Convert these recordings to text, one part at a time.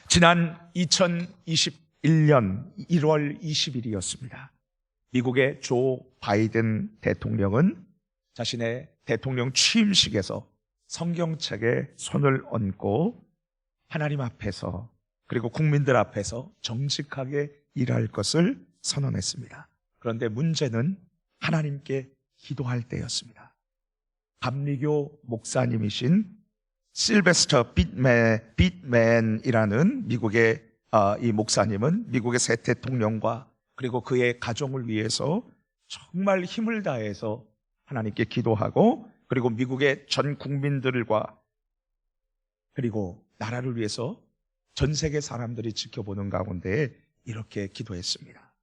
지난 2021년 1월 20일이었습니다. 미국의 조 바이든 대통령은 자신의 대통령 취임식에서 성경책에 손을 얹고 하나님 앞에서 그리고 국민들 앞에서 정직하게 일할 것을 선언했습니다. 그런데 문제는 하나님께 기도할 때였습니다. 감리교 목사님이신 실베스터 빗맨이라는 미국의 이 목사님은 미국의 새 대통령과 그리고 그의 가정을 위해서 정말 힘을 다해서 하나님께 기도하고 그리고 미국의 전 국민들과 그리고 나라를 위해서 전 세계 사람들이 지켜보는 가운데 이렇게 기도했습니다.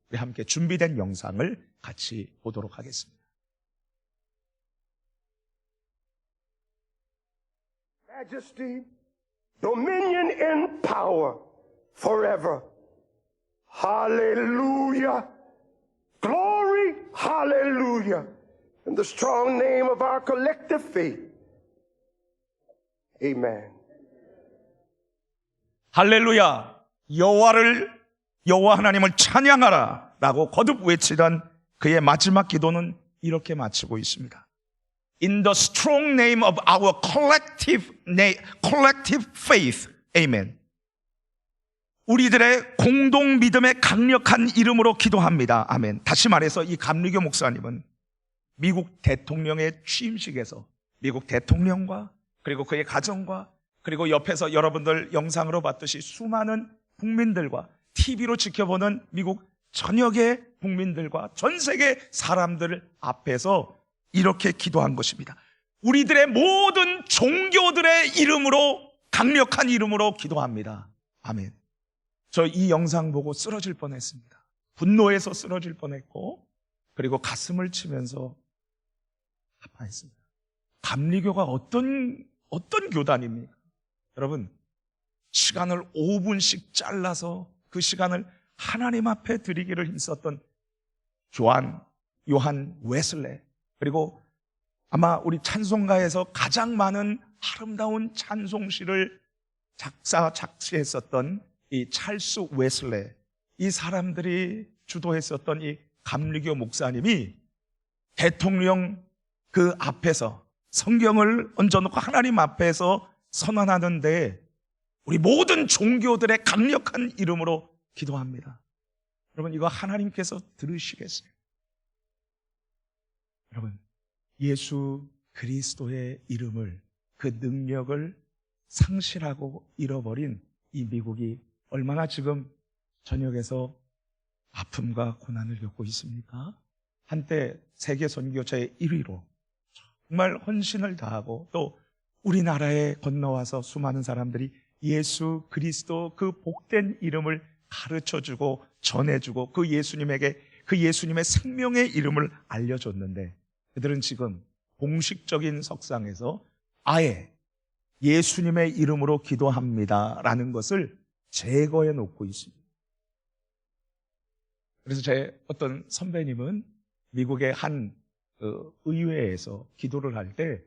우리 함께 준비된 영상을 같이 보도록 하겠습니다. Majesty, dominion and power forever. Hallelujah. Glory, hallelujah. In the strong name of our collective faith. Amen. 할렐루야, 여호와 하나님을 찬양하라 라고 거듭 외치던 그의 마지막 기도는 이렇게 마치고 있습니다. In the strong name of our collective faith. Amen. 우리들의 공동 믿음의 강력한 이름으로 기도합니다. 아멘. 다시 말해서 이 감리교 목사님은 미국 대통령의 취임식에서 미국 대통령과 그리고 그의 가정과 그리고 옆에서 여러분들 영상으로 봤듯이 수많은 국민들과 TV로 지켜보는 미국 전역의 국민들과 전 세계 사람들 앞에서 이렇게 기도한 것입니다. 우리들의 모든 종교들의 이름으로 강력한 이름으로 기도합니다. 아멘. 저 이 영상 보고 쓰러질 뻔했습니다. 분노해서 쓰러질 뻔했고 그리고 가슴을 치면서 아파했습니다. 감리교가 어떤 교단입니까? 여러분, 시간을 5분씩 잘라서 그 시간을 하나님 앞에 드리기를 힘썼던 요한 웨슬레, 그리고 아마 우리 찬송가에서 가장 많은 아름다운 찬송시를 작시했었던 이 찰스 웨슬레, 이 사람들이 주도했었던 이 감리교 목사님이 대통령 그 앞에서 성경을 얹어놓고 하나님 앞에서 선언하는데 우리 모든 종교들의 강력한 이름으로 기도합니다. 여러분, 이거 하나님께서 들으시겠어요? 여러분, 예수 그리스도의 이름을, 그 능력을 상실하고 잃어버린 이 미국이 얼마나 지금 전역에서 아픔과 고난을 겪고 있습니까? 한때 세계 선교사의 1위로 정말 헌신을 다하고 또 우리나라에 건너와서 수많은 사람들이 예수 그리스도 그 복된 이름을 가르쳐주고 전해주고 그 예수님의 생명의 이름을 알려줬는데 그들은 지금 공식적인 석상에서 아예 예수님의 이름으로 기도합니다라는 것을 제거해 놓고 있습니다. 그래서 제 어떤 선배님은 미국의 한 의회에서 기도를 할 때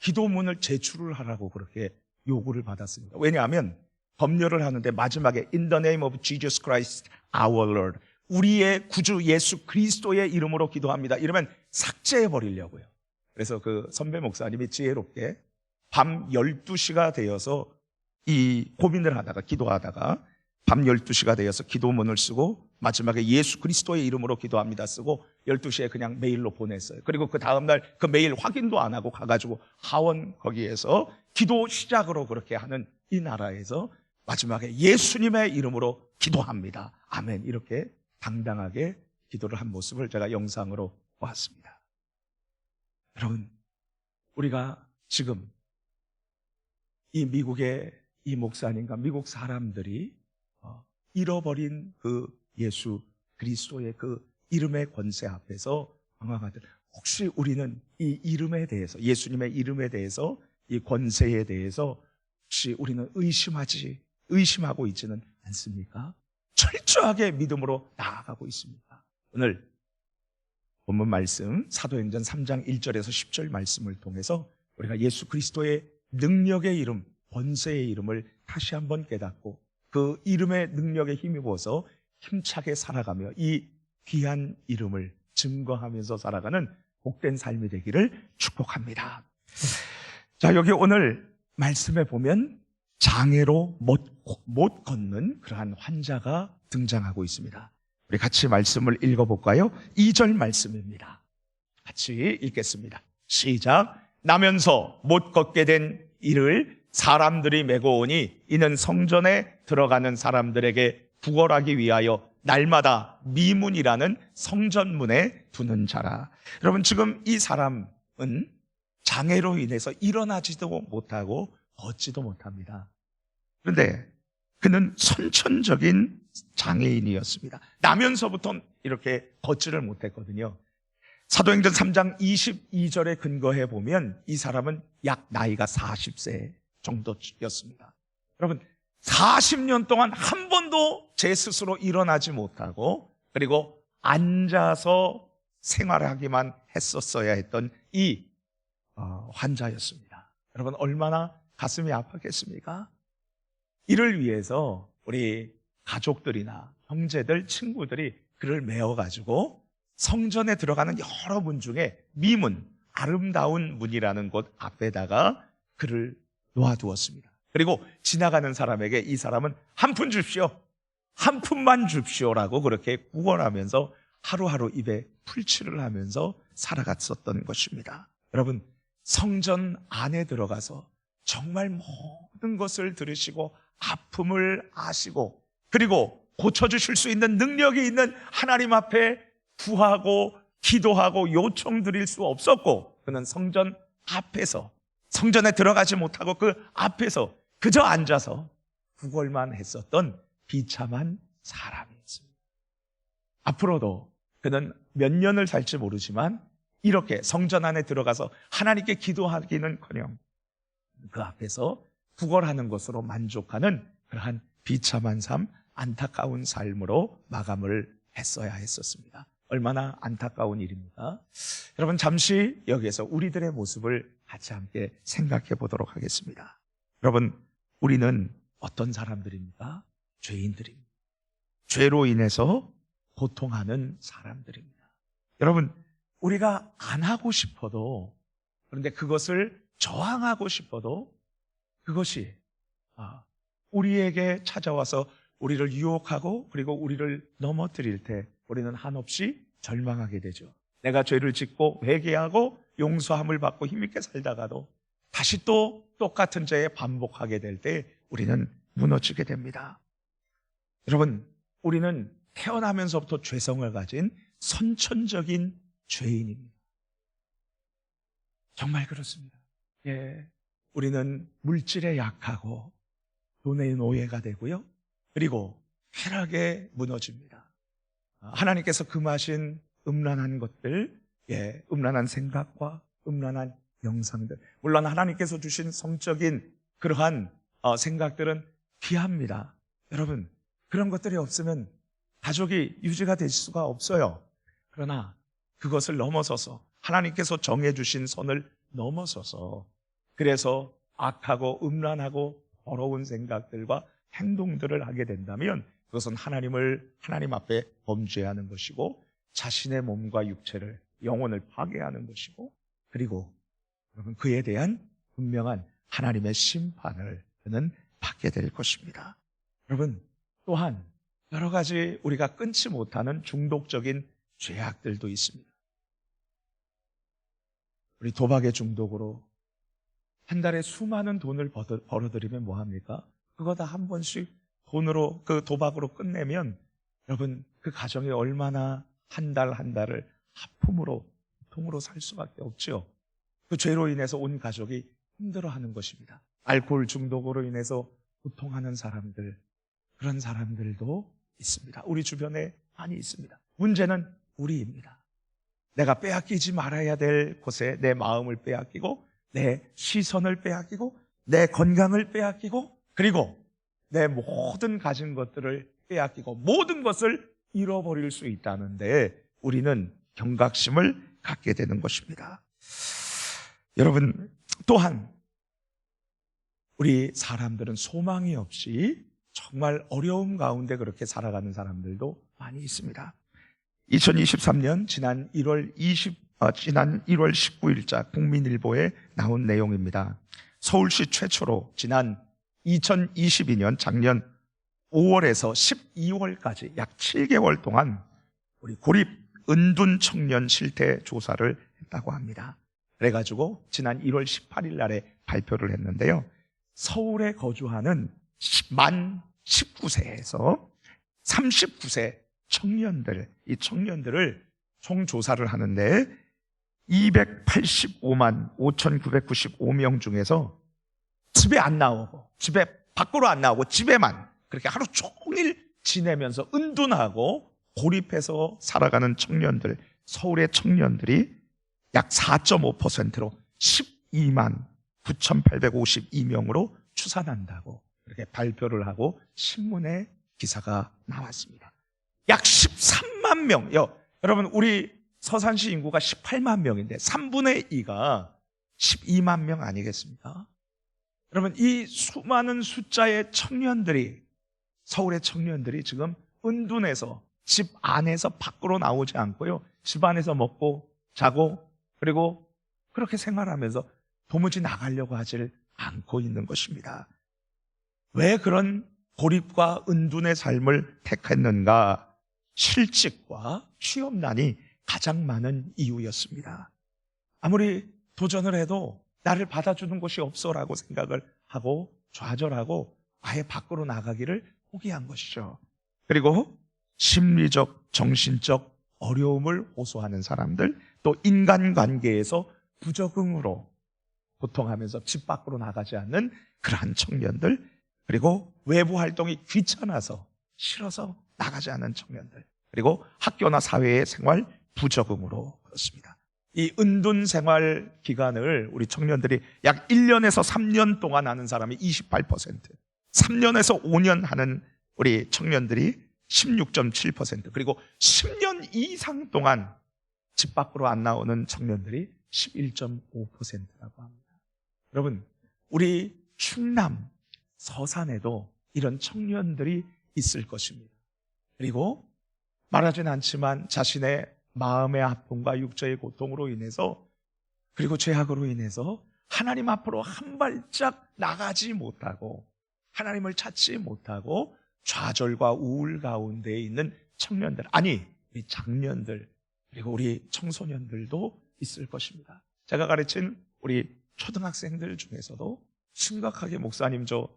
기도문을 제출을 하라고 그렇게 요구를 받았습니다. 왜냐하면 법률을 하는데 마지막에 In the name of Jesus Christ our Lord, 우리의 구주 예수 그리스도의 이름으로 기도합니다, 이러면 삭제해 버리려고요. 그래서 그 선배 목사님이 지혜롭게 밤 12시가 되어서 이 고민을 하다가 기도하다가 밤 12시가 되어서 기도문을 쓰고 마지막에 예수 그리스도의 이름으로 기도합니다 쓰고 12시에 그냥 메일로 보냈어요. 그리고 그 다음날 그 메일 확인도 안 하고 가가지고 하원 거기에서 기도 시작으로 그렇게 하는 이 나라에서 마지막에 예수님의 이름으로 기도합니다, 아멘, 이렇게 당당하게 기도를 한 모습을 제가 영상으로 보았습니다. 여러분, 우리가 지금 이 미국의 이 목사님과 미국 사람들이 잃어버린 그 예수 그리스도의 그 이름의 권세 앞에서 방황하듯 혹시 우리는 이 이름에 대해서, 예수님의 이름에 대해서, 이 권세에 대해서 혹시 우리는 의심하고 있지는 않습니까? 철저하게 믿음으로 나아가고 있습니다. 오늘 본문 말씀 사도행전 3장 1절에서 10절 말씀을 통해서 우리가 예수 그리스도의 능력의 이름, 권세의 이름을 다시 한번 깨닫고 그 이름의 능력에 힘입어서 힘차게 살아가며 이 귀한 이름을 증거하면서 살아가는 복된 삶이 되기를 축복합니다. 자, 여기 오늘 말씀에 보면 장애로 못 걷는 그러한 환자가 등장하고 있습니다. 우리 같이 말씀을 읽어볼까요? 2절 말씀입니다. 같이 읽겠습니다. 시작. 나면서 못 걷게 된 이를 사람들이 메고 오니 이는 성전에 들어가는 사람들에게 구걸하기 위하여 날마다 미문이라는 성전문에 두는 자라. 여러분, 지금 이 사람은 장애로 인해서 일어나지도 못하고 걷지도 못합니다. 그런데 그는 선천적인 장애인이었습니다. 나면서부터 이렇게 걷지를 못했거든요. 사도행전 3장 22절에 근거해 보면 이 사람은 약 나이가 40세 정도였습니다. 여러분, 40년 동안 한 번도 제 스스로 일어나지 못하고 그리고 앉아서 생활하기만 했었어야 했던 이 환자였습니다. 여러분, 얼마나 가슴이 아팠겠습니까? 이를 위해서 우리 가족들이나 형제들, 친구들이 그를 메어가지고 성전에 들어가는 여러 문 중에 미문, 아름다운 문이라는 곳 앞에다가 그를 놓아두었습니다. 그리고 지나가는 사람에게 이 사람은 한 푼 줍시오, 한 푼만 줍시오라고 그렇게 구걸하면서 하루하루 입에 풀칠을 하면서 살아갔었던 것입니다. 여러분, 성전 안에 들어가서 정말 모든 것을 들으시고 아픔을 아시고 그리고 고쳐주실 수 있는 능력이 있는 하나님 앞에 구하고 기도하고 요청드릴 수 없었고, 그는 성전 앞에서, 성전에 들어가지 못하고 그 앞에서 그저 앉아서 구걸만 했었던 비참한 사람이었습니다. 앞으로도 그는 몇 년을 살지 모르지만 이렇게 성전 안에 들어가서 하나님께 기도하기는커녕 그 앞에서 구걸하는 것으로 만족하는 그러한 비참한 삶, 안타까운 삶으로 마감을 했어야 했었습니다. 얼마나 안타까운 일입니까? 여러분, 잠시 여기에서 우리들의 모습을 같이 함께 생각해 보도록 하겠습니다. 여러분, 우리는 어떤 사람들입니까? 죄인들입니다. 죄로 인해서 고통하는 사람들입니다. 여러분, 우리가 안 하고 싶어도, 그런데 그것을 저항하고 싶어도 그것이 우리에게 찾아와서 우리를 유혹하고 그리고 우리를 넘어뜨릴 때 우리는 한없이 절망하게 되죠. 내가 죄를 짓고 회개하고 용서함을 받고 힘있게 살다가도 다시 또 똑같은 죄에 반복하게 될 때 우리는 무너지게 됩니다. 여러분, 우리는 태어나면서부터 죄성을 가진 선천적인 죄인입니다. 정말 그렇습니다. 예, 우리는 물질에 약하고 돈의 노예가 되고요. 그리고 쾌락에 무너집니다. 하나님께서 금하신 음란한 것들, 음란한 생각과 음란한 영상들, 물론 하나님께서 주신 성적인 그러한 생각들은 귀합니다. 여러분, 그런 것들이 없으면 가족이 유지가 될 수가 없어요. 그러나 그것을 넘어서서 하나님께서 정해주신 선을 넘어서서 그래서 악하고 음란하고 더러운 생각들과 행동들을 하게 된다면 그것은 하나님 앞에 범죄하는 것이고 자신의 몸과 육체를, 영혼을 파괴하는 것이고 그리고 여러분, 그에 대한 분명한 하나님의 심판을 그는 받게 될 것입니다. 여러분, 또한 여러 가지 우리가 끊지 못하는 중독적인 죄악들도 있습니다. 우리 도박의 중독으로 한 달에 수많은 돈을 벌어들이면 뭐합니까? 그거 다 한 번씩 돈으로, 그 도박으로 끝내면 여러분, 그 가정이 얼마나 한 달 한 달을 하품으로, 고통으로 살 수밖에 없죠. 그 죄로 인해서 온 가족이 힘들어하는 것입니다. 알코올 중독으로 인해서 고통하는 사람들, 그런 사람들도 있습니다. 우리 주변에 많이 있습니다. 문제는 우리입니다. 내가 빼앗기지 말아야 될 곳에 내 마음을 빼앗기고 내 시선을 빼앗기고 내 건강을 빼앗기고 그리고 내 모든 가진 것들을 빼앗기고 모든 것을 잃어버릴 수 있다는데 우리는 경각심을 갖게 되는 것입니다. 여러분, 또한 우리 사람들은 소망이 없이 정말 어려움 가운데 그렇게 살아가는 사람들도 많이 있습니다. 2023년 지난 1월 19일자 국민일보에 나온 내용입니다. 서울시 최초로 지난 2022년 작년 5월에서 12월까지 약 7개월 동안 우리 고립 은둔 청년 실태 조사를 했다고 합니다. 그래가지고 지난 1월 18일 날에 발표를 했는데요. 서울에 거주하는 만 19세에서 39세 청년들, 이 청년들을 총 조사를 하는데 285만 5,995명 중에서 집에 안 나오고, 집에 밖으로 안 나오고 집에만 그렇게 하루 종일 지내면서 은둔하고 고립해서 살아가는 청년들, 서울의 청년들이 약 4.5%로 12만 9,852명으로 추산한다고 이렇게 발표를 하고 신문에 기사가 나왔습니다. 약 13만 명, 여러분 우리 서산시 인구가 18만 명인데 3분의 2가 12만 명 아니겠습니까? 여러분 이 수많은 숫자의 청년들이, 서울의 청년들이 지금 은둔해서 집 안에서 밖으로 나오지 않고요, 집 안에서 먹고 자고 그리고 그렇게 생활하면서 도무지 나가려고 하질 않고 있는 것입니다. 왜 그런 고립과 은둔의 삶을 택했는가? 실직과 취업난이 가장 많은 이유였습니다. 아무리 도전을 해도 나를 받아주는 곳이 없어라고 생각을 하고 좌절하고 아예 밖으로 나가기를 포기한 것이죠. 그리고 심리적, 정신적 어려움을 호소하는 사람들, 또 인간관계에서 부적응으로 고통하면서 집 밖으로 나가지 않는 그러한 청년들, 그리고 외부 활동이 귀찮아서 싫어서 나가지 않는 청년들, 그리고 학교나 사회의 생활 부적응으로 그렇습니다. 이 은둔 생활 기간을 우리 청년들이 약 1년에서 3년 동안 하는 사람이 28%, 3년에서 5년 하는 우리 청년들이 16.7%, 그리고 10년 이상 동안 집 밖으로 안 나오는 청년들이 11.5%라고 합니다. 여러분, 우리 충남, 서산에도 이런 청년들이 있을 것입니다. 그리고 말하진 않지만 자신의 마음의 아픔과 육체의 고통으로 인해서, 그리고 죄악으로 인해서 하나님 앞으로 한 발짝 나가지 못하고 하나님을 찾지 못하고 좌절과 우울 가운데 있는 청년들, 아니 우리 장년들, 그리고 우리 청소년들도 있을 것입니다. 제가 가르친 우리 초등학생들 중에서도 심각하게 목사님 저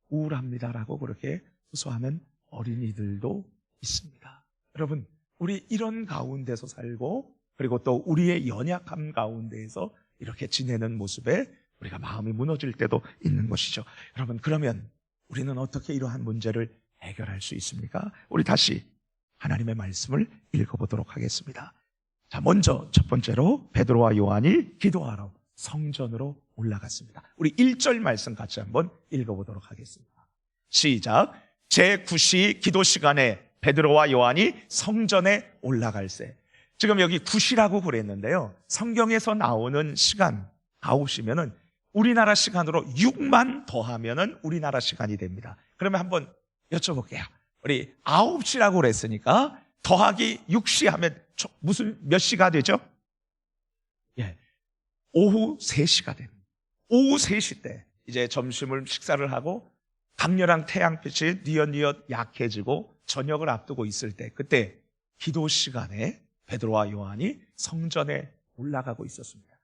우울합니다라고 그렇게 호소하는 어린이들도 있습니다. 여러분, 우리 이런 가운데서 살고, 그리고 또 우리의 연약함 가운데에서 이렇게 지내는 모습에 우리가 마음이 무너질 때도 있는 것이죠. 여러분, 그러면 우리는 어떻게 이러한 문제를 해결할 수 있습니까? 우리 다시 하나님의 말씀을 읽어보도록 하겠습니다. 자, 먼저 첫 번째로 베드로와 요한이 기도하러 성전으로 올라갔습니다. 우리 1절 말씀 같이 한번 읽어보도록 하겠습니다. 시작. 제9시 기도 시간에 베드로와 요한이 성전에 올라갈새. 지금 여기 9시라고 그랬는데요, 성경에서 나오는 시간 9시면은 우리나라 시간으로 6만 더하면은 우리나라 시간이 됩니다. 그러면 한번 여쭤볼게요. 우리 9시라고 그랬으니까 더하기 6시 하면 무슨 몇 시가 되죠? 예, 오후 3시가 됩니다. 오후 3시 때 이제 점심을 식사를 하고 강렬한 태양빛이 뉘엿뉘엿 약해지고 저녁을 앞두고 있을 때, 그때 기도 시간에 베드로와 요한이 성전에 올라가고 있었습니다.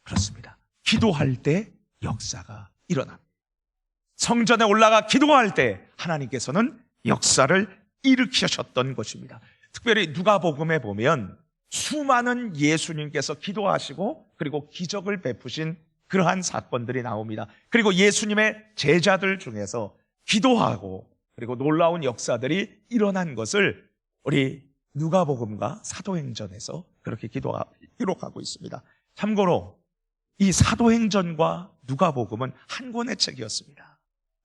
그렇습니다. 기도할 때 역사가 일어납니다. 성전에 올라가 기도할 때 하나님께서는 역사를 일으키셨던 것입니다. 특별히 누가복음에 보면 수많은 예수님께서 기도하시고 그리고 기적을 베푸신 그러한 사건들이 나옵니다. 그리고 예수님의 제자들 중에서 기도하고 그리고 놀라운 역사들이 일어난 것을 우리 누가복음과 사도행전에서 그렇게 기록하고 있습니다. 참고로 이 사도행전과 누가복음은 한 권의 책이었습니다.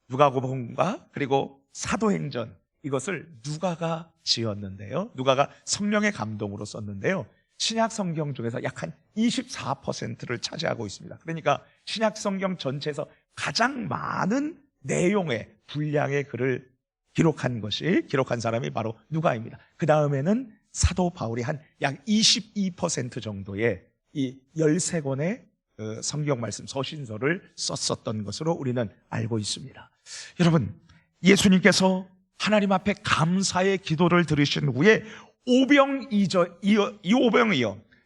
누가복음과 그리고 사도행전, 이것을 누가가 지었는데요, 누가가 성령의 감동으로 썼는데요, 신약 성경 중에서 약 한 24%를 차지하고 있습니다. 그러니까 신약 성경 전체에서 가장 많은 내용의 분량의 글을 기록한 사람이 바로 누가입니다. 그 다음에는 사도 바울이 한 약 22% 정도의 이 13권의 성경 말씀 서신서를 썼었던 것으로 우리는 알고 있습니다. 여러분, 예수님께서 하나님 앞에 감사의 기도를 들으신 후에 오병이어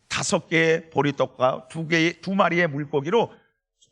5개의 보리떡과 2마리의 물고기로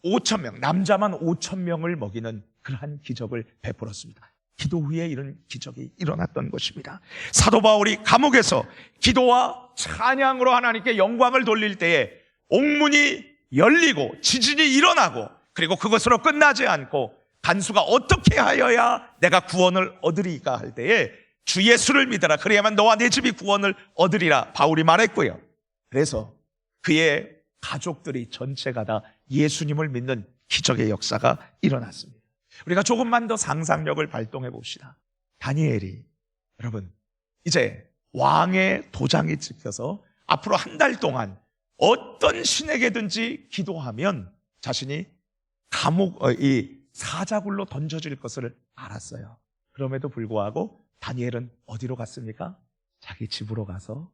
5,000명, 남자만 5,000명을 먹이는 그러한 기적을 베풀었습니다. 기도 후에 이런 기적이 일어났던 것입니다. 사도 바울이 감옥에서 기도와 찬양으로 하나님께 영광을 돌릴 때에 옥문이 열리고 지진이 일어나고, 그리고 그것으로 끝나지 않고 간수가 어떻게 하여야 내가 구원을 얻으리까 할 때에 주 예수를 믿어라, 그래야만 너와 내 집이 구원을 얻으리라 바울이 말했고요. 그래서 그의 가족들이 전체가 다 예수님을 믿는 기적의 역사가 일어났습니다. 우리가 조금만 더 상상력을 발동해 봅시다. 다니엘이, 여러분, 이제 왕의 도장이 찍혀서 앞으로 한 달 동안 어떤 신에게든지 기도하면 자신이 이 사자굴로 던져질 것을 알았어요. 그럼에도 불구하고 다니엘은 어디로 갔습니까? 자기 집으로 가서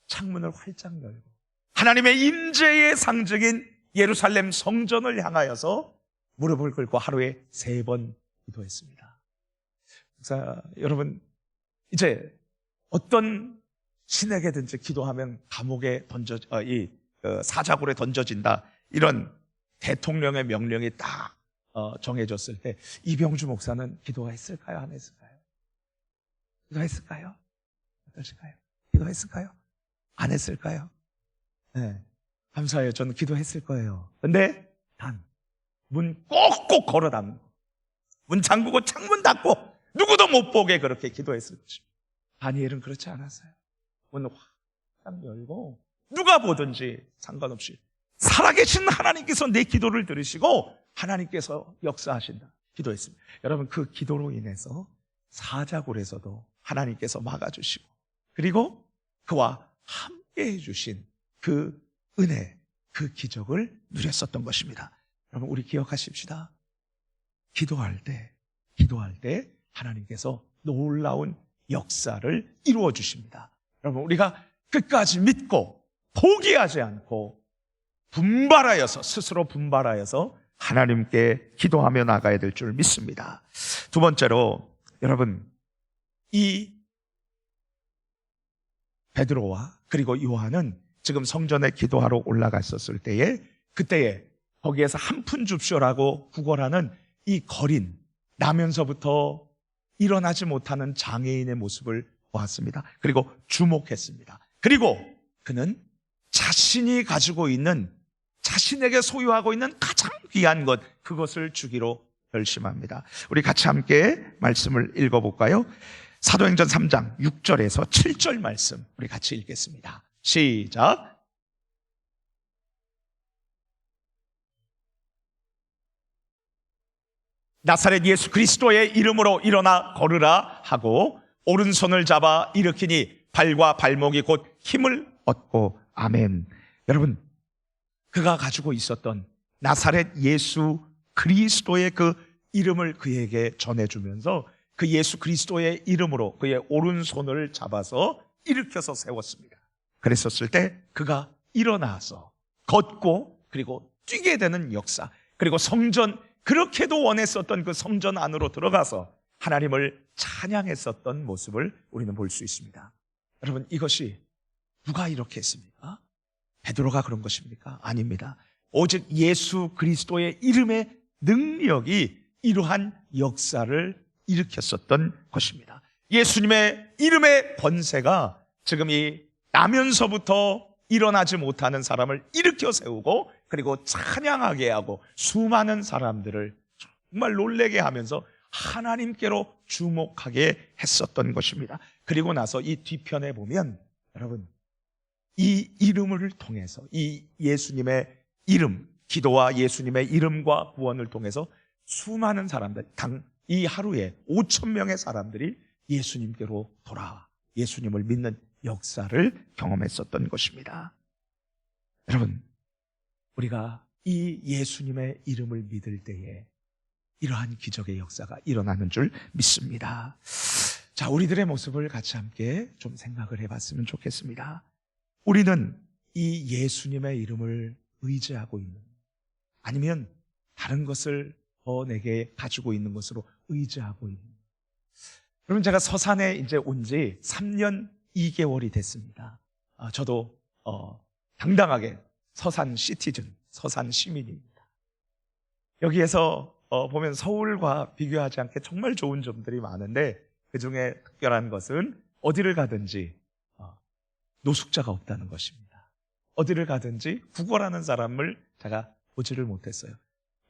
창문을 활짝 열고 하나님의 임재의 상징인 예루살렘 성전을 향하여서 무릎을 꿇고 하루에 3번 기도했습니다. 자, 여러분, 이제 어떤 신에게든지 기도하면 감옥에 사자굴에 던져진다, 이런 대통령의 명령이 딱 정해졌을 때 이병주 목사는 기도했을까요? 안 했을까요? 기도했을까요? 어떠실까요? 기도했을까요? 안 했을까요? 네, 감사해요. 저는 기도했을 거예요. 근데 단 문 꼭꼭 걸어 닫는 거, 문 잠그고 창문 닫고 누구도 못 보게 그렇게 기도했을 것입니다. 다니엘은 그렇지 않았어요. 문 확 열고 누가 보든지 상관없이 살아계신 하나님께서 내 기도를 들으시고 하나님께서 역사하신다 기도했습니다. 여러분, 그 기도로 인해서 사자굴에서도 하나님께서 막아주시고, 그리고 그와 함께 해주신 그 은혜, 그 기적을 누렸었던 것입니다. 여러분, 우리 기억하십시다. 기도할 때 하나님께서 놀라운 역사를 이루어 주십니다. 여러분, 우리가 끝까지 믿고 포기하지 않고 스스로 분발하여서 하나님께 기도하며 나가야 될 줄 믿습니다. 두 번째로, 여러분, 이 베드로와 그리고 요한은 지금 성전에 기도하러 올라갔었을 때에, 그때에 거기에서 한 푼 줍쇼라고 구걸하는 이 거린, 나면서부터 일어나지 못하는 장애인의 모습을 보았습니다. 그리고 주목했습니다. 그리고 그는 자신이 가지고 있는, 자신에게 소유하고 있는 가장 귀한 것, 그것을 주기로 결심합니다. 우리 같이 함께 말씀을 읽어볼까요? 사도행전 3장 6절에서 7절 말씀 우리 같이 읽겠습니다. 시작. 나사렛 예수 그리스도의 이름으로 일어나 걸으라 하고 오른손을 잡아 일으키니 발과 발목이 곧 힘을 얻고, 아멘. 여러분, 그가 가지고 있었던 나사렛 예수 그리스도의 그 이름을 그에게 전해주면서 그 예수 그리스도의 이름으로 그의 오른손을 잡아서 일으켜서 세웠습니다. 그랬었을 때 그가 일어나서 걷고 그리고 뛰게 되는 역사, 그리고 성전, 그렇게도 원했었던 그 성전 안으로 들어가서 하나님을 찬양했었던 모습을 우리는 볼 수 있습니다. 여러분, 이것이 누가 이렇게 했습니까? 베드로가 그런 것입니까? 아닙니다. 오직 예수 그리스도의 이름의 능력이 이러한 역사를 일으켰었던 것입니다. 예수님의 이름의 번세가 지금 이 나면서부터 일어나지 못하는 사람을 일으켜 세우고 그리고 찬양하게 하고 수많은 사람들을 정말 놀라게 하면서 하나님께로 주목하게 했었던 것입니다. 그리고 나서 이 뒤편에 보면, 여러분, 이 이름을 통해서, 이 예수님의 이름, 기도와 예수님의 이름과 구원을 통해서 수많은 사람들, 이 하루에 5,000명의 사람들이 예수님께로 돌아와 예수님을 믿는 역사를 경험했었던 것입니다. 여러분, 우리가 이 예수님의 이름을 믿을 때에 이러한 기적의 역사가 일어나는 줄 믿습니다. 자, 우리들의 모습을 같이 함께 좀 생각을 해봤으면 좋겠습니다. 우리는 이 예수님의 이름을 의지하고 있는, 아니면 다른 것을 더 내게 가지고 있는 것으로 의지하고 있는. 여러분, 제가 서산에 이제 온 지 3년 2개월이 됐습니다. 저도 당당하게 서산 시티즌, 서산 시민입니다. 여기에서 보면 서울과 비교하지 않게 정말 좋은 점들이 많은데, 그 중에 특별한 것은 어디를 가든지 노숙자가 없다는 것입니다. 어디를 가든지 구걸하는 사람을 제가 보지를 못했어요.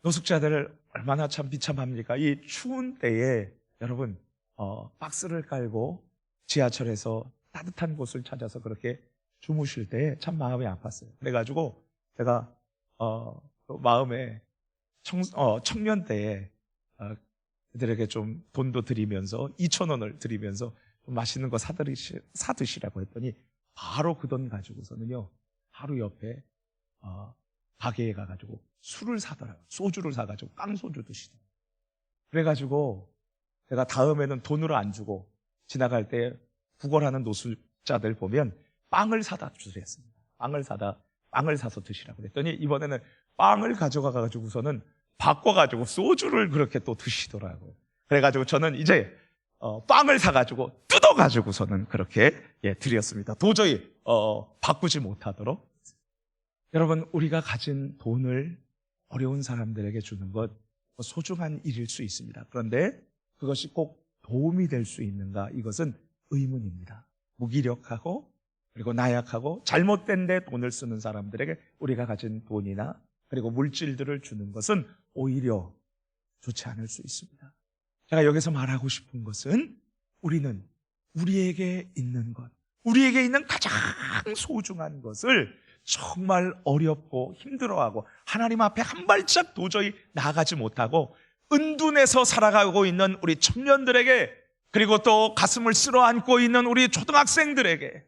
노숙자들을 얼마나 참 비참합니까? 이 추운 때에 여러분 박스를 깔고 지하철에서 따뜻한 곳을 찾아서 그렇게 주무실 때 참 마음이 아팠어요. 그래가지고 제가 마음에 청년 때에 그들에게 좀 돈도 드리면서 2,000원을 드리면서 좀 맛있는 거 사드시라고 했더니 바로 그 돈 가지고서는요, 하루 옆에 가게에 가가지고 술을 사더라고요. 소주를 사가지고 깡소주 드시더라고요. 그래가지고 제가 다음에는 돈으로 안 주고 지나갈 때 구걸하는 노숙자들 보면 빵을 사다 주셨습니다. 빵을 사서 드시라고 그랬더니 이번에는 빵을 가져가가지고서는 바꿔가지고 소주를 그렇게 또 드시더라고요. 그래가지고 저는 이제 빵을 사가지고 뜯어가지고서는 그렇게 드렸습니다. 도저히 바꾸지 못하도록. 여러분, 우리가 가진 돈을 어려운 사람들에게 주는 것 소중한 일일 수 있습니다. 그런데 그것이 꼭 도움이 될 수 있는가? 이것은 의문입니다. 무기력하고 그리고 나약하고 잘못된 데 돈을 쓰는 사람들에게 우리가 가진 돈이나 그리고 물질들을 주는 것은 오히려 좋지 않을 수 있습니다. 제가 여기서 말하고 싶은 것은 우리는 우리에게 있는 것, 우리에게 있는 가장 소중한 것을 정말 어렵고 힘들어하고 하나님 앞에 한 발짝 도저히 나아가지 못하고 은둔해서 살아가고 있는 우리 청년들에게, 그리고 또 가슴을 쓸어안고 있는 우리 초등학생들에게,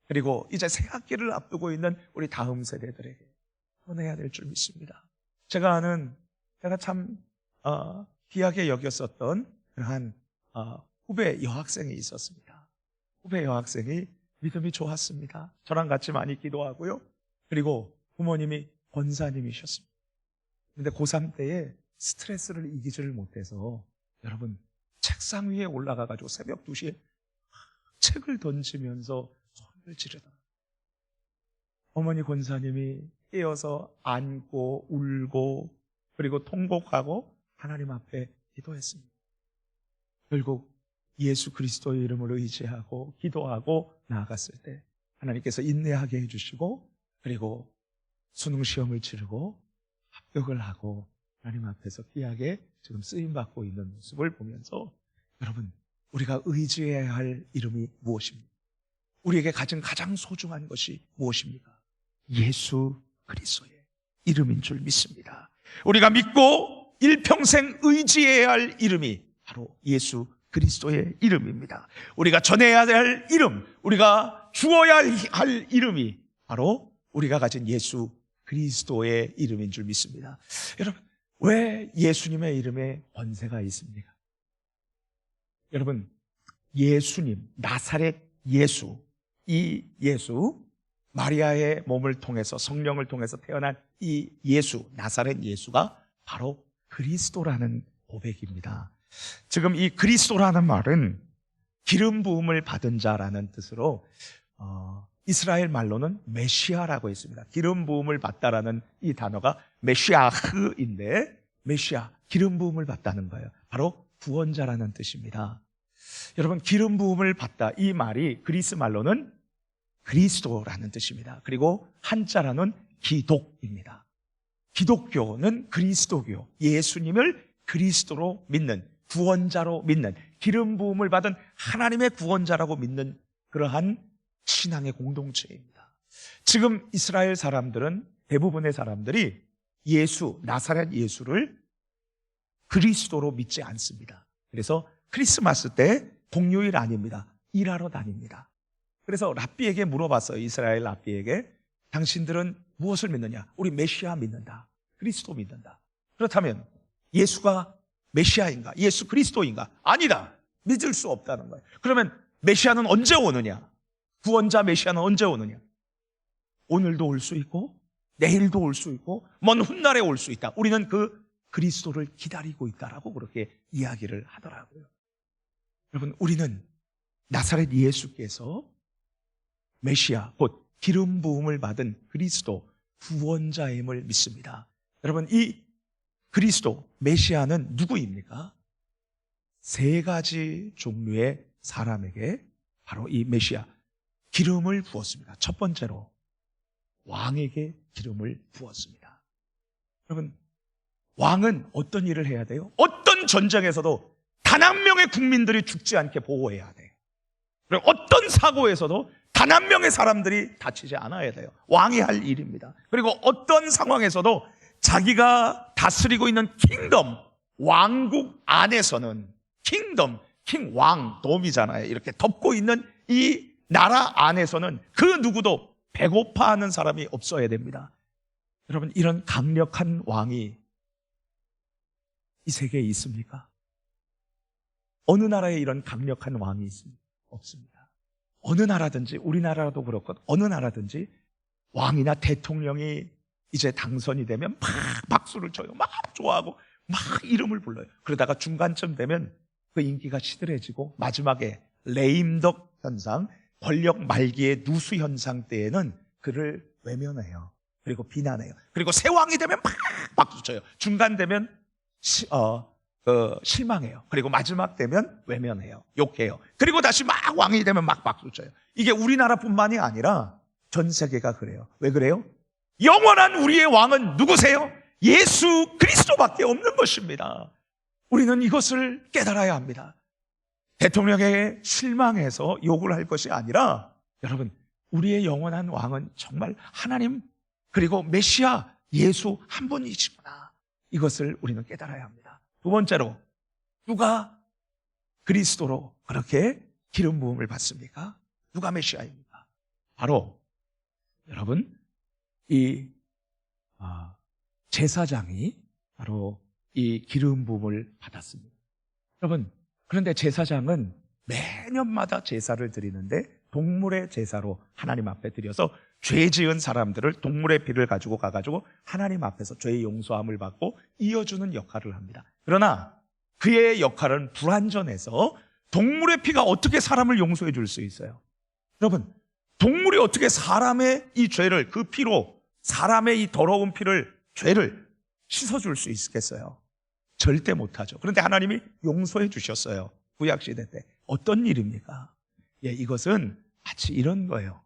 그리고 이제 새학기를 앞두고 있는 우리 다음 세대들에게 전해야 될 줄 믿습니다. 제가 참 귀하게 여겼었던 그러한 후배 여학생이 있었습니다. 후배 여학생이 믿음이 좋았습니다. 저랑 같이 많이 기도하고요. 그리고 부모님이 권사님이셨습니다. 그런데 고3 때에 스트레스를 이기지를 못해서 여러분 책상 위에 올라가가지고 새벽 2시에 책을 던지면서 소리를 지르더라고요. 어머니 권사님이 깨어서 안고 울고 그리고 통곡하고 하나님 앞에 기도했습니다. 결국 예수 그리스도의 이름을 의지하고 기도하고 나아갔을 때 하나님께서 인내하게 해주시고 그리고 수능 시험을 치르고 합격을 하고 하나님 앞에서 귀하게 지금 쓰임받고 있는 모습을 보면서 여러분, 우리가 의지해야 할 이름이 무엇입니까? 우리에게 가장 소중한 것이 무엇입니까? 예수 그리스도의 이름인 줄 믿습니다. 우리가 믿고 일평생 의지해야 할 이름이 바로 예수 그리스도의 이름입니다. 우리가 전해야 할 이름, 우리가 주어야 할 이름이 바로 우리가 가진 예수 그리스도의 이름인 줄 믿습니다. 여러분, 왜 예수님의 이름에 권세가 있습니까? 여러분, 예수님, 나사렛 예수, 이 예수, 마리아의 몸을 통해서 성령을 통해서 태어난 이 예수, 나사렛 예수가 바로 그리스도라는 고백입니다. 지금 이 그리스도라는 말은 기름 부음을 받은 자라는 뜻으로 이스라엘 말로는 메시아라고 했습니다. 기름 부음을 받다라는 이 단어가 메시아흐인데, 메시아, 기름 부음을 받다는 거예요. 바로 구원자라는 뜻입니다. 여러분, 기름 부음을 받다, 이 말이 그리스 말로는 그리스도라는 뜻입니다. 그리고 한자라는 기독입니다. 기독교는 그리스도교, 예수님을 그리스도로 믿는, 구원자로 믿는, 기름 부음을 받은 하나님의 구원자라고 믿는 그러한 신앙의 공동체입니다. 지금 이스라엘 사람들은, 대부분의 사람들이 예수, 나사렛 예수를 그리스도로 믿지 않습니다. 그래서 크리스마스 때 공휴일 아닙니다. 일하러 다닙니다. 그래서 랍비에게 물어봤어요. 이스라엘 랍비에게, 당신들은 무엇을 믿느냐? 우리 메시아 믿는다, 그리스도 믿는다. 그렇다면 예수가 메시아인가? 예수 그리스도인가? 아니다. 믿을 수 없다는 거예요. 그러면 메시아는 언제 오느냐? 구원자 메시아는 언제 오느냐? 오늘도 올 수 있고 내일도 올 수 있고 먼 훗날에 올 수 있다. 우리는 그 그리스도를 기다리고 있다라고 그렇게 이야기를 하더라고요. 여러분, 우리는 나사렛 예수께서 메시아, 곧 기름 부음을 받은 그리스도 구원자임을 믿습니다. 여러분, 이 그리스도 메시아는 누구입니까? 세 가지 종류의 사람에게 바로 이 메시아 기름을 부었습니다. 첫 번째로 왕에게 기름을 부었습니다. 여러분, 왕은 어떤 일을 해야 돼요? 어떤 전쟁에서도 단 한 명의 국민들이 죽지 않게 보호해야 돼요. 그리고 어떤 사고에서도 단 한 명의 사람들이 다치지 않아야 돼요. 왕이 할 일입니다. 그리고 어떤 상황에서도 자기가 다스리고 있는 킹덤, 왕국 안에서는 킹덤, 킹, 왕, 돔이잖아요. 이렇게 덮고 있는 이 나라 안에서는 그 누구도 배고파하는 사람이 없어야 됩니다. 여러분, 이런 강력한 왕이 이 세계에 있습니까? 어느 나라에 이런 강력한 왕이 있습니까? 없습니다. 어느 나라든지, 우리나라도 그렇고 어느 나라든지 왕이나 대통령이 이제 당선이 되면 막 박수를 쳐요. 막 좋아하고 막 이름을 불러요. 그러다가 중간쯤 되면 그 인기가 시들해지고 마지막에 레임덕 현상, 권력 말기의 누수 현상 때에는 그를 외면해요. 그리고 비난해요. 그리고 새 왕이 되면 막 박수 쳐요. 중간 되면 실망해요. 그리고 마지막 되면 외면해요. 욕해요. 그리고 다시 막 왕이 되면 막 박수 쳐요. 이게 우리나라뿐만이 아니라 전 세계가 그래요. 왜 그래요? 영원한 우리의 왕은 누구세요? 예수 그리스도밖에 없는 것입니다. 우리는 이것을 깨달아야 합니다. 대통령에게 실망해서 욕을 할 것이 아니라, 여러분, 우리의 영원한 왕은 정말 하나님 그리고 메시아 예수 한 분이시구나. 이것을 우리는 깨달아야 합니다. 두 번째로, 누가 그리스도로 그렇게 기름 부음을 받습니까? 누가 메시아입니까? 바로 여러분, 이 제사장이 바로 이 기름 부음을 받았습니다. 여러분, 그런데 제사장은 매년마다 제사를 드리는데 동물의 제사로 하나님 앞에 드려서 죄 지은 사람들을 동물의 피를 가지고 가가지고 하나님 앞에서 죄의 용서함을 받고 이어주는 역할을 합니다. 그러나 그의 역할은 불완전해서 동물의 피가 어떻게 사람을 용서해 줄 수 있어요? 여러분, 동물이 어떻게 사람의 이 죄를, 그 피로 사람의 이 더러운 피를, 죄를 씻어줄 수 있겠어요? 절대 못하죠. 그런데 하나님이 용서해 주셨어요. 구약시대 때. 어떤 일입니까? 예, 이것은 마치 이런 거예요.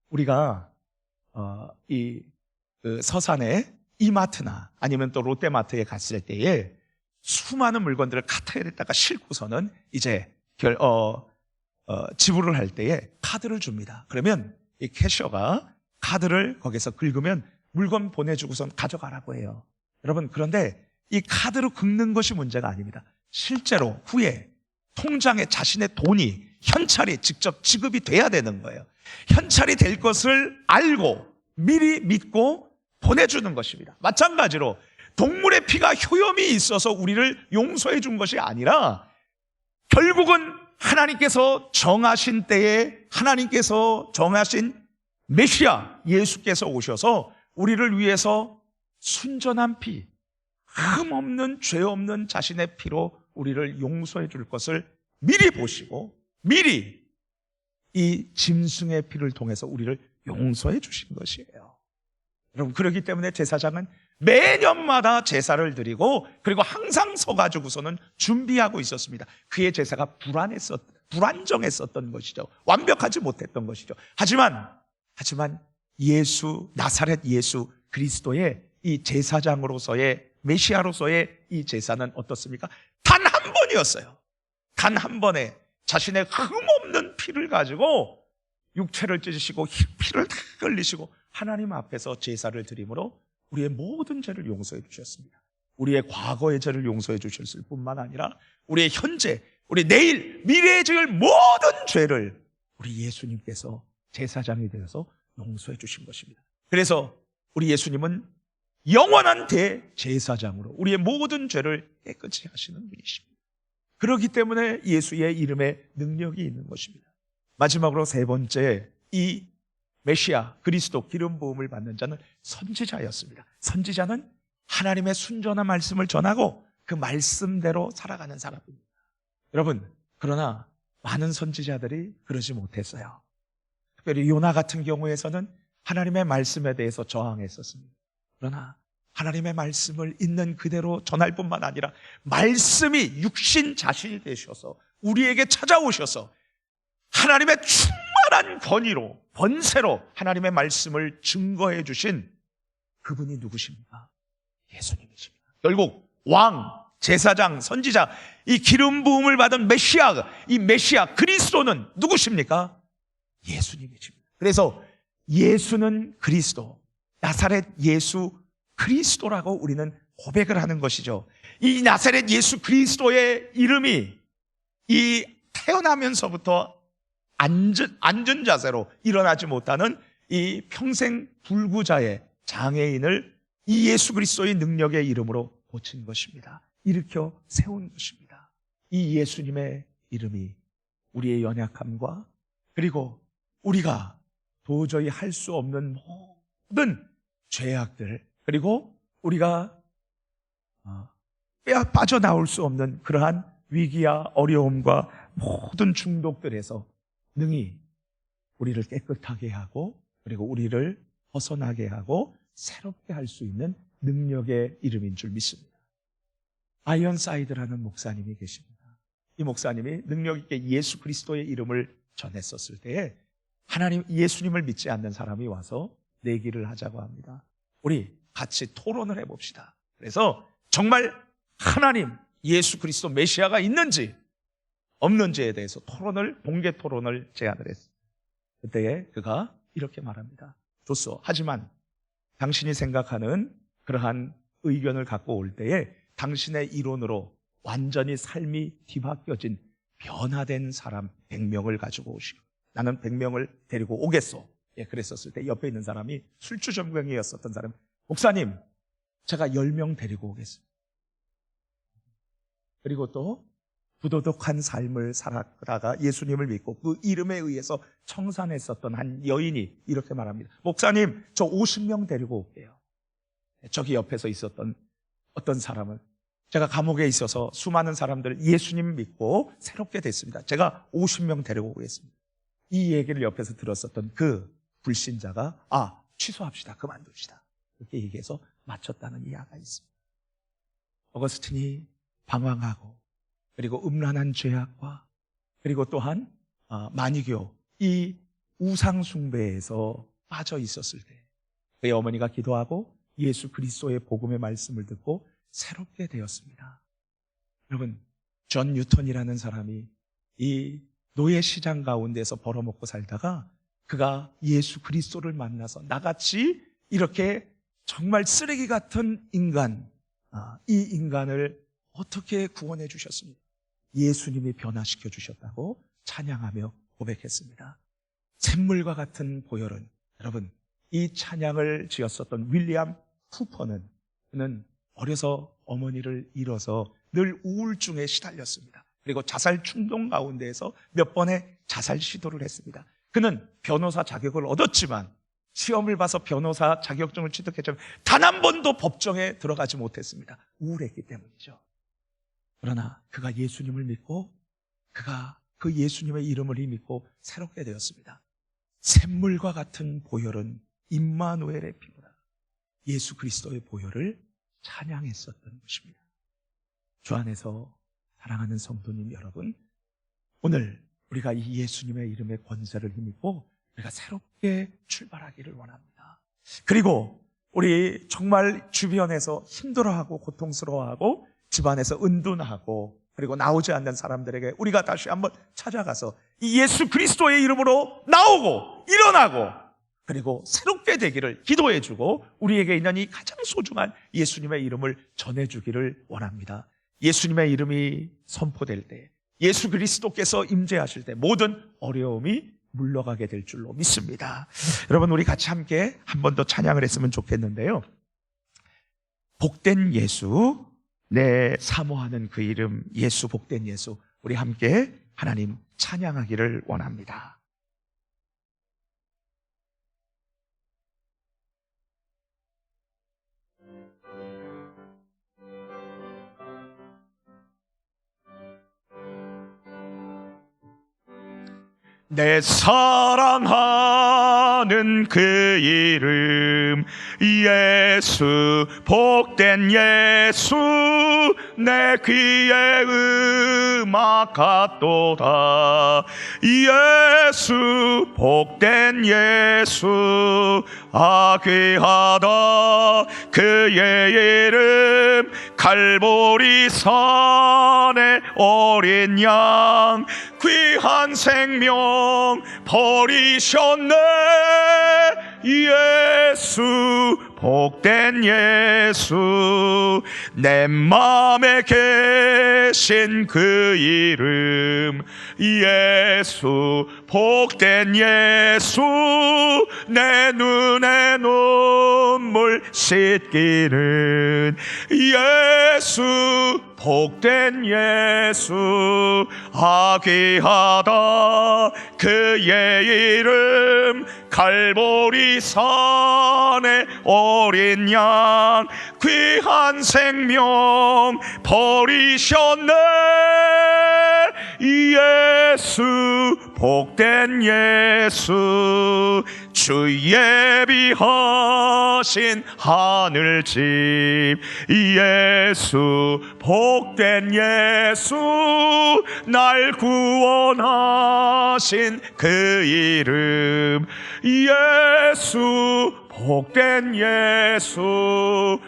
우리가 서산에 이마트나 아니면 또 롯데마트에 갔을 때에 수많은 물건들을 카트에다가 싣고서는 이제 지불을 할 때에 카드를 줍니다. 그러면 이 캐셔가 카드를 거기서 긁으면 물건 보내주고선 가져가라고 해요. 여러분, 그런데 이 카드로 긁는 것이 문제가 아닙니다. 실제로 후에 통장에 자신의 돈이, 현찰이 직접 지급이 돼야 되는 거예요. 현찰이 될 것을 알고 미리 믿고 보내주는 것입니다. 마찬가지로 동물의 피가 효염이 있어서 우리를 용서해 준 것이 아니라 결국은 하나님께서 정하신 때에 하나님께서 정하신 메시아 예수께서 오셔서 우리를 위해서 순전한 피, 흠 없는 죄 없는 자신의 피로 우리를 용서해 줄 것을 미리 보시고 미리 이 짐승의 피를 통해서 우리를 용서해 주신 것이에요. 여러분, 그렇기 때문에 제사장은 매년마다 제사를 드리고 그리고 항상 서가지고서는 준비하고 있었습니다. 그의 제사가 불안정했었던 것이죠. 완벽하지 못했던 것이죠. 하지만 예수, 나사렛 예수 그리스도의 이 제사장으로서의 메시아로서의 이 제사는 어떻습니까? 단 한 번이었어요. 단 한 번에 자신의 흠없는 피를 가지고 육체를 찢으시고 피를 다 흘리시고 하나님 앞에서 제사를 드림으로 우리의 모든 죄를 용서해 주셨습니다. 우리의 과거의 죄를 용서해 주셨을 뿐만 아니라 우리의 현재, 우리 내일, 미래에 지을 모든 죄를 우리 예수님께서 제사장이 되어서 용서해 주신 것입니다. 그래서 우리 예수님은 영원한 대제사장으로 우리의 모든 죄를 깨끗이 하시는 분이십니다. 그렇기 때문에 예수의 이름에 능력이 있는 것입니다. 마지막으로 세 번째, 이 메시아 그리스도 기름 부음을 받는 자는 선지자였습니다. 선지자는 하나님의 순전한 말씀을 전하고 그 말씀대로 살아가는 사람입니다. 여러분, 그러나 많은 선지자들이 그러지 못했어요. 특별히 요나 같은 경우에서는 하나님의 말씀에 대해서 저항했었습니다. 그러나 하나님의 말씀을 있는 그대로 전할 뿐만 아니라 말씀이 육신 자신이 되셔서 우리에게 찾아오셔서 하나님의 충만한 권위로 번세로 하나님의 말씀을 증거해 주신 그분이 누구십니까? 예수님이십니다. 결국 왕, 제사장, 선지자, 이 기름 부음을 받은 메시아, 이 메시아 그리스도는 누구십니까? 예수님이십니다. 그래서 예수는 그리스도, 나사렛 예수 그리스도라고 우리는 고백을 하는 것이죠. 이 나사렛 예수 그리스도의 이름이 이 태어나면서부터 앉은 자세로 일어나지 못하는 이 평생 불구자의 장애인을 이 예수 그리스도의 능력의 이름으로 고친 것입니다. 일으켜 세운 것입니다. 이 예수님의 이름이 우리의 연약함과 그리고 우리가 도저히 할 수 없는 모든 죄악들, 그리고 우리가 빠져나올 수 없는 그러한 위기와 어려움과 모든 중독들에서 능히 우리를 깨끗하게 하고 그리고 우리를 벗어나게 하고 새롭게 할 수 있는 능력의 이름인 줄 믿습니다. 아이언사이드라는 목사님이 계십니다. 이 목사님이 능력 있게 예수 그리스도의 이름을 전했었을 때에 하나님, 예수님을 믿지 않는 사람이 와서 내기를 하자고 합니다. 우리 같이 토론을 해봅시다. 그래서 정말 하나님, 예수 그리스도 메시아가 있는지 없는지에 대해서 공개 토론을 제안을 했습니다. 그때에 그가 이렇게 말합니다. 좋소. 하지만 당신이 생각하는 그러한 의견을 갖고 올 때에 당신의 이론으로 완전히 삶이 뒤바뀌어진 변화된 사람 100명을 가지고 오시오. 나는 100명을 데리고 오겠소. 그랬었을 때 옆에 있는 사람이 술주정병이었었던 사람, 목사님, 제가 10명 데리고 오겠습니다. 그리고 또 부도덕한 삶을 살아가다가 예수님을 믿고 그 이름에 의해서 청산했었던 한 여인이 이렇게 말합니다. 목사님, 저 50명 데리고 올게요. 저기 옆에서 있었던 어떤 사람은 제가 감옥에 있어서 수많은 사람들 예수님 믿고 새롭게 됐습니다. 제가 50명 데리고 오겠습니다. 이 얘기를 옆에서 들었었던 그 불신자가 취소합시다. 그만둡시다. 그렇게 얘기해서 마쳤다는 이야기가 있습니다. 어거스틴이 방황하고 그리고 음란한 죄악과 그리고 또한 마니교, 이 우상 숭배에서 빠져 있었을 때 그의 어머니가 기도하고 예수 그리스도의 복음의 말씀을 듣고 새롭게 되었습니다. 여러분, 존 뉴턴이라는 사람이 이 노예 시장 가운데서 벌어먹고 살다가 그가 예수 그리스도를 만나서 나같이 이렇게 정말 쓰레기 같은 인간, 이 인간을 어떻게 구원해 주셨습니까? 예수님이 변화시켜 주셨다고 찬양하며 고백했습니다. 샘물과 같은 보혈은, 여러분, 이 찬양을 지었었던 윌리엄 후퍼는 그는 어려서 어머니를 잃어서 늘 우울증에 시달렸습니다. 그리고 자살 충동 가운데에서 몇 번의 자살 시도를 했습니다. 그는 변호사 자격을 얻었지만 시험을 봐서 변호사 자격증을 취득했지만 단 한 번도 법정에 들어가지 못했습니다. 우울했기 때문이죠. 그러나 그가 예수님을 믿고 그가 그 예수님의 이름을 믿고 새롭게 되었습니다. 샘물과 같은 보혈은 임마누엘의 피보다 예수 그리스도의 보혈을 찬양했었던 것입니다. 주 안에서 사랑하는 성도님 여러분, 오늘 우리가 이 예수님의 이름의 권세를 힘입고 우리가 새롭게 출발하기를 원합니다. 그리고 우리 정말 주변에서 힘들어하고 고통스러워하고 집안에서 은둔하고 그리고 나오지 않는 사람들에게 우리가 다시 한번 찾아가서 이 예수 그리스도의 이름으로 나오고 일어나고 그리고 새롭게 되기를 기도해주고 우리에게 있는 이 가장 소중한 예수님의 이름을 전해주기를 원합니다. 예수님의 이름이 선포될 때, 예수 그리스도께서 임재하실 때 모든 어려움이 물러가게 될 줄로 믿습니다. 여러분, 우리 같이 함께 한 번 더 찬양을 했으면 좋겠는데요. 복된 예수, 내 사모하는 그 이름 예수, 복된 예수, 우리 함께 하나님 찬양하기를 원합니다. 내 사랑하는 그 이름 예수, 복된 예수, 내 귀에 음악 같도다. 예수, 복된 예수, 귀하다. 그의 이름 갈보리 산의 어린 양, 귀한 생명 버리셨네. 예수, 복된 예수, 내 맘에 계신 그 이름 예수, 복된 예수, 내 눈에 눈물 씻기는 예수, 복된 예수, 귀하다. 그의 이름 갈보리 산의 어린 양, 귀한 생명 버리셨네. 예수, 복된 예수, 주 예비하신 하늘집 예수, 복된 예수, 날 구원하신 그 이름 예수, 복된 예수,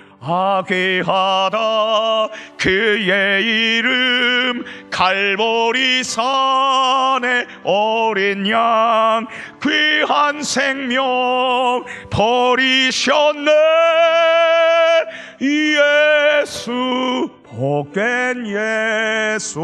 귀하다. 그의 이름 갈보리 산의 어린 양, 귀한 생명 버리셨네. 예수, 복된 예수.